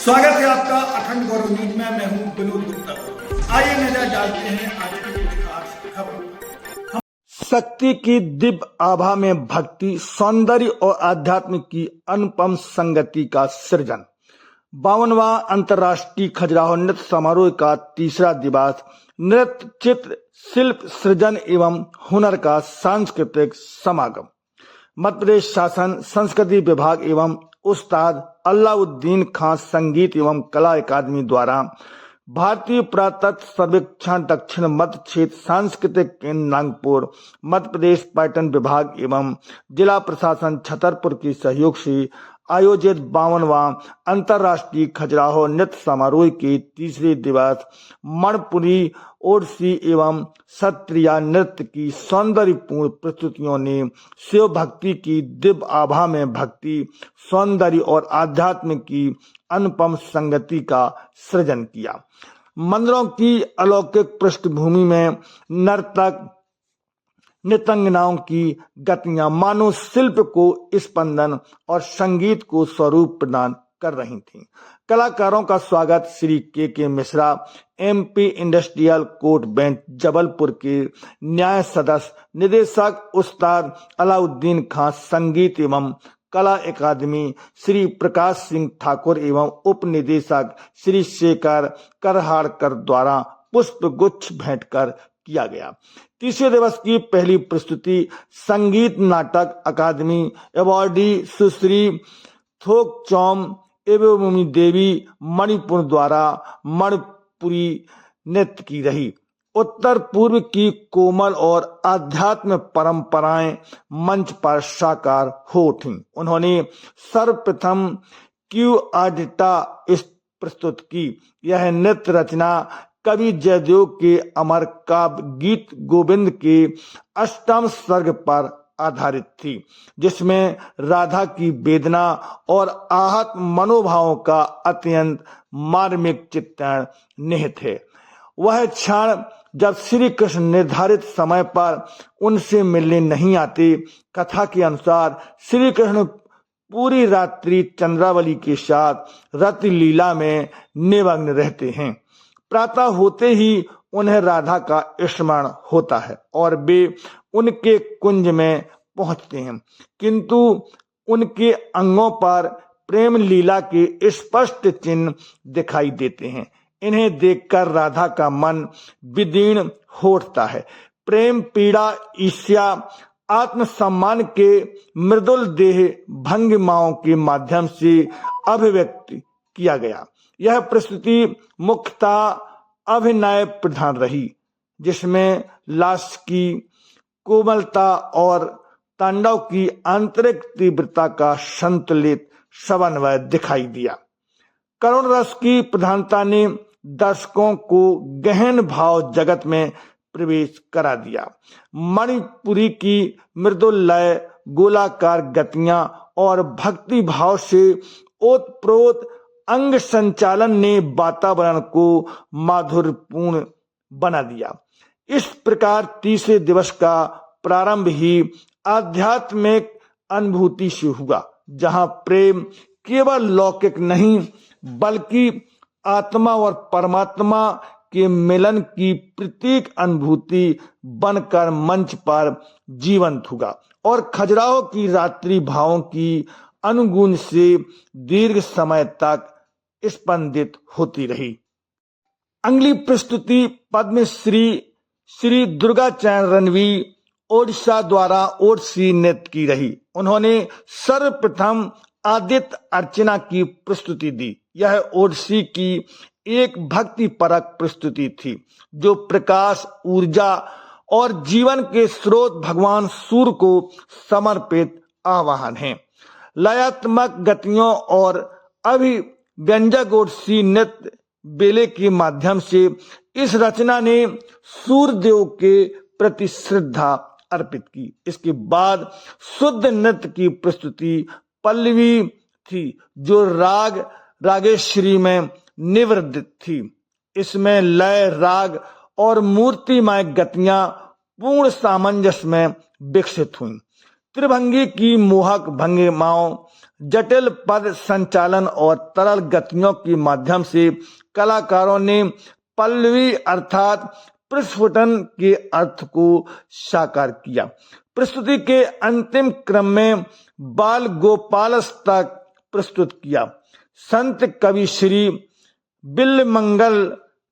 स्वागत है आपका अखंड गौरव न्यूज में। मैं हूं विनोद गुप्ता। आइए नजर डालते हैं आज की कुछ खास खबरों। शक्ति की दिव्य आभा में भक्ति, सौंदर्य और आध्यात्म की अनुपम संगति का सृजन। 52वां अंतर्राष्ट्रीय खजुराहो नृत्य समारोह का तीसरा दिवस नृत्य, चित्र, शिल्प सृजन एवं हुनर का सांस्कृतिक समागम। मध्य प्रदेश शासन, संस्कृति विभाग एवं उस्ताद अलाउद्दीन खां संगीत एवं कला अकादमी द्वारा भारतीय पुरातत्व सर्वेक्षण दक्षिण मध्य क्षेत्र सांस्कृतिक केंद्र नागपुर, मध्य प्रदेश पर्यटन विभाग एवं जिला प्रशासन छतरपुर के सहयोग से आयोजित 52वां अंतर्राष्ट्रीय खजुराहो नृत्य समारोह के तीसरे दिवस मणिपुरी, ओडिसी एवं सत्रिय नृत्य की सौंदर्यपूर्ण प्रस्तुतियों ने शिव भक्ति की दिव्य आभा में भक्ति, सौंदर्य और आध्यात्म की अनुपम संगति का सृजन किया। मंदिरों की अलौकिक पृष्ठभूमि में नर्तक नृत्यांगनाओं की गतियां मानो शिल्प को स्पंदन और संगीत को स्वरूप प्रदान कर रही थीं। कलाकारों का स्वागत श्री के Mishra, MP industrial court bench Jabalpur के न्याय सदस्य निदेशक उस्ताद अलाउद्दीन खां संगीत एवं कला अकादमी श्री प्रकाश सिंह ठाकुर एवं उप निदेशक श्री शेखर करहाड़कर द्वारा पुष्प गुच्छ भेंट कर किया गया। तीसरे दिवस की पहली प्रस्तुति संगीत नाटक अकादमी अवार्डी सुश्री थोकचौम एवं देवी मणिपुर द्वारा मणिपुरी नृत्य की रही। उत्तर पूर्व की कोमल और आध्यात्म परंपराएं मंच पर साकार हो उठी। उन्होंने सर्वप्रथम क्यू आडिटा प्रस्तुत की। यह नृत्य रचना कवि जयदेव के अमर काव्य गीत गोविंद के अष्टम सर्ग पर आधारित थी, जिसमें राधा की वेदना और आहत मनोभावों का अत्यंत मार्मिक चित्रण निहित है। वह क्षण जब श्री कृष्ण निर्धारित समय पर उनसे मिलने नहीं आते। कथा के अनुसार श्री कृष्ण पूरी रात्रि चंद्रावली के साथ रति लीला में निमग्न रहते हैं। प्रातः होते ही उन्हें राधा का स्मरण होता है और वे उनके कुंज में पहुंचते हैं, किंतु उनके अंगों पर प्रेम लीला के स्पष्ट चिन्ह दिखाई देते हैं। इन्हें देखकर राधा का मन विदीर्ण हो उठता है। प्रेम, पीड़ा, ईर्ष्या, आत्मसम्मान के मृदुल देह भंगिमाओं के माध्यम से अभिव्यक्त किया गया। यह प्रस्तुति मुख्यतः अभिनय प्रधान रही, जिसमें लास्य की कोमलता और तांडव की आंतरिक तीव्रता का संतुलित समन्वय दिखाई दिया। करुण रस की प्रधानता ने दर्शकों को गहन भाव जगत में प्रवेश करा दिया। मणिपुरी की मृदुल लय, गोलाकार गतियां और भक्ति भाव से ओतप्रोत अंग संचालन ने वातावरण को माधुर्यपूर्ण बना दिया। इस प्रकार तीसरे दिवस का प्रारंभ ही आध्यात्मिक अनुभूति से हुआ, जहां प्रेम केवल लौकिक नहीं बल्कि आत्मा और परमात्मा के मिलन की प्रतीक अनुभूति बनकर मंच पर जीवंत हुआ और खजुराहो की रात्रि भावों की अनुगुण से दीर्घ समय तक स्पंदित होती रही। अगली प्रस्तुति पद्मश्री श्री दुर्गाचरण रणवी ओडिशा द्वारा ओडिसी नृत्य की रही। उन्होंने सर्वप्रथम आदित्य अर्चना की प्रस्तुति दी। यह ओडिसी की एक भक्ति परक प्रस्तुति थी, जो प्रकाश, ऊर्जा और जीवन के स्रोत भगवान सूर्य को समर्पित आह्वान है। लयात्मक गतियों और अभिव्यंजक ओडिसी नृत्य बेले के माध्यम से इस रचना ने सूर्य देव के प्रति श्रद्धा अर्पित की। इसके बाद शुद्ध नृत्य की प्रस्तुति पल्लवी थी, जो रागेश्वरी में निवृत्त थी। इसमें लय, राग और मूर्तिमय गतियां पूर्ण सामंजस्य में विकसित हुई। त्रिभंगी की मोहक भंगिमाओं जटिल पद संचालन और तरल गतियों के माध्यम से कलाकारों ने पल्लवी अर्थात प्रस्फुटन के अर्थ को साकार किया। प्रस्तुति के अंतिम क्रम में बाल गोपालस तक प्रस्तुत किया। संत कवि श्री बिल्वमंगल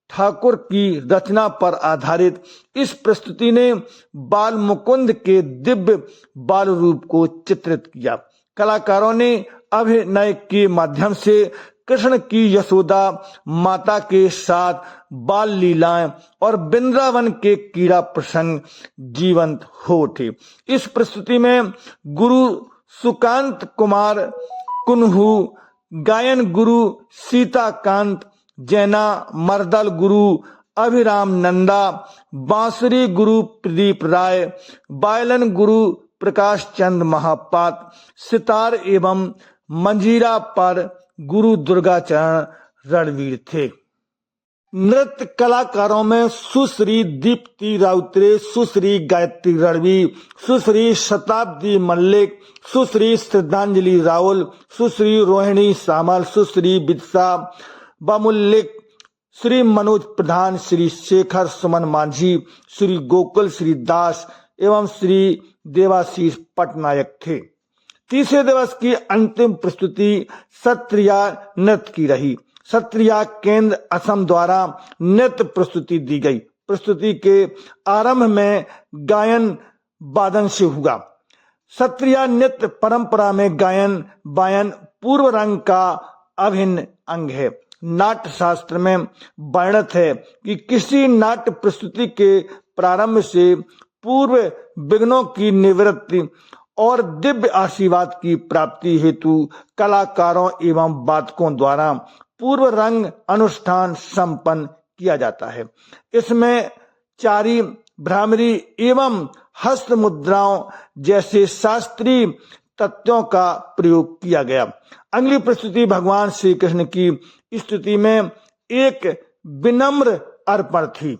ठाकुर की रचना पर आधारित इस प्रस्तुति ने बाल मुकुंद के दिव्य बाल रूप को चित्रित किया। कलाकारों ने अभिनय के माध्यम से कृष्ण की यशोदा माता के साथ बाल लीलाएं और वृंदावन के कीड़ा प्रसंग जीवंत हो उठे। इस प्रस्तुति में गुरु सुकांत कुमार कुन्हू, गायन गुरु सीताकांत जैना, मर्दल गुरु अभिराम नंदा, बांसुरी गुरु प्रदीप राय, वायलन गुरु प्रकाश चंद महापात, सितार एवं मंजीरा पर गुरु दुर्गाचरण रणवीर थे। नृत्य कलाकारों में सुश्री दीप्ति राउतरे, सुश्री गायत्री रणवीर, सुश्री शताब्दी मल्लिक, सुश्री श्रद्धांजलि राहुल, सुश्री रोहिणी सामल, सुश्री विदिशा बामुल्लिक, श्री मनोज प्रधान, श्री शेखर सुमन मांझी, श्री गोकुल श्री दास एवं श्री देवाशीष पटनायक थे। तीसरे दिवस की अंतिम प्रस्तुति सत्रिया नृत्य की रही। सत्रिया केंद्र असम द्वारा नृत्य प्रस्तुति दी गई। प्रस्तुति के आरंभ में गायन वादन से हुआ। सत्रिया नृत्य परंपरा में गायन वायन पूर्व रंग का अभिन्न अंग है। नाट्य शास्त्र में वर्णित है कि किसी नाट्य प्रस्तुति के प्रारंभ से पूर्व विघ्नों की निवृत्ति और दिव्य आशीर्वाद की प्राप्ति हेतु कलाकारों एवं वादकों द्वारा पूर्व रंग अनुष्ठान संपन्न किया जाता है। इसमें चारी, भ्रामरी एवं हस्त मुद्राओं जैसे शास्त्रीय तत्वों का प्रयोग किया गया। अगली प्रस्तुति भगवान श्री कृष्ण की स्तुति में एक विनम्र अर्पण थी।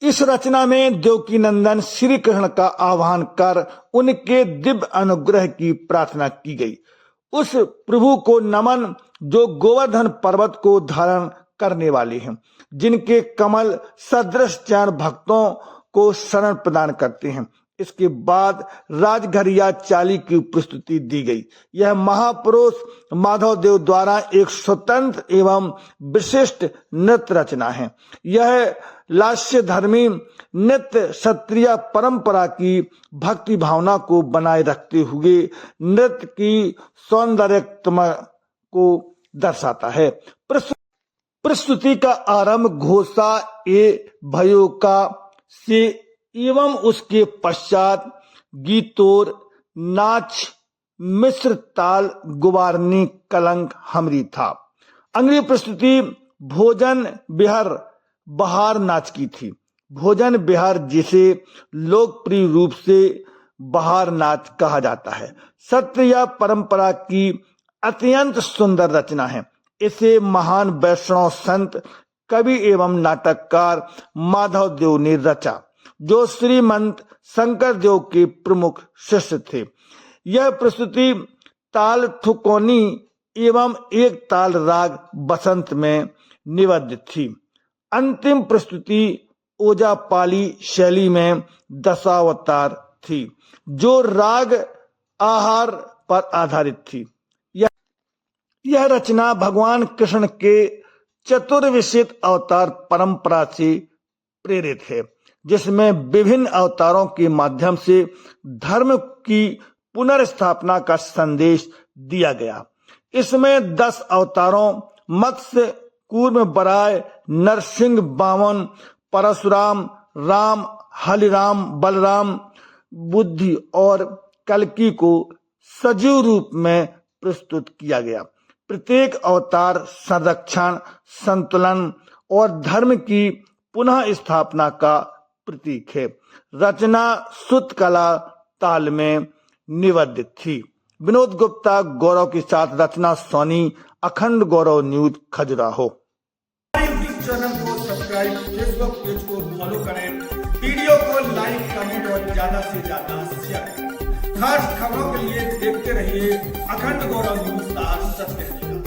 इस रचना में देवकी नंदन श्री कृष्ण का आह्वान कर उनके दिव्य अनुग्रह की प्रार्थना की गई। उस प्रभु को नमन जो गोवर्धन पर्वत को धारण करने वाले हैं, जिनके कमल सदृश चरण भक्तों को शरण प्रदान करते हैं। इसके बाद राजघरिया चाली की प्रस्तुति दी गई। यह महापुरुष माधव देव द्वारा एक स्वतंत्र एवं विशिष्ट नृत्य रचना है। यह लास्य धर्मी नृत्य क्षत्रिय परंपरा की भक्ति भावना को बनाए रखते हुए नृत्य की सौंदर्यतम को दर्शाता है। प्रस्तुति का आरंभ घोषा ए भयोका से एवं उसके पश्चात गीतोर, नाच, मिश्र ताल, गुवारनी, कलंक, हमरी था। अगली प्रस्तुति भोजन बिहार बहार नाच की थी। भोजन बिहार जिसे लोकप्रिय रूप से बहार नाच कहा जाता है, क्षत्रिय परंपरा की अत्यंत सुंदर रचना है। इसे महान वैष्णव संत, कवि एवं नाटककार माधव देव ने रचा, जो श्रीमंत शंकर देव के प्रमुख शिष्य थे। यह प्रस्तुति ताल ठुकोनी एवं एक ताल राग बसंत में निबद्ध थी। अंतिम प्रस्तुति ओजापाली शैली में दशावतार थी, जो राग आहार पर आधारित थी। यह रचना भगवान कृष्ण के चतुर्विशित अवतार परंपरा से प्रेरित है, जिसमें विभिन्न अवतारों के माध्यम से धर्म की पुनर्स्थापना का संदेश दिया गया। इसमें 10 अवतारों मत्स्य कूर्म बराय, नरसिंह वामन, परशुराम, राम, हलिराम, बलराम, बुद्धि और कल्कि को सजीव रूप में प्रस्तुत किया गया। प्रत्येक अवतार संरक्षण, संतुलन और धर्म की पुनः स्थापना का प्रतीक है। रचना शुद्ध कला ताल में निबद्ध थी। विनोद गुप्ता गौरव के साथ रचना सोनी, अखंड गौरव न्यूज खजुराहो। यूट्यूब चैनल को सब्सक्राइब, फेसबुक पेज को फॉलो करें, वीडियो को लाइक, कमेंट और ज्यादा से ज्यादा शेयर करें। खास खबरों के लिए देखते रहिए अखंड गौरव न्यूज का सत्य है।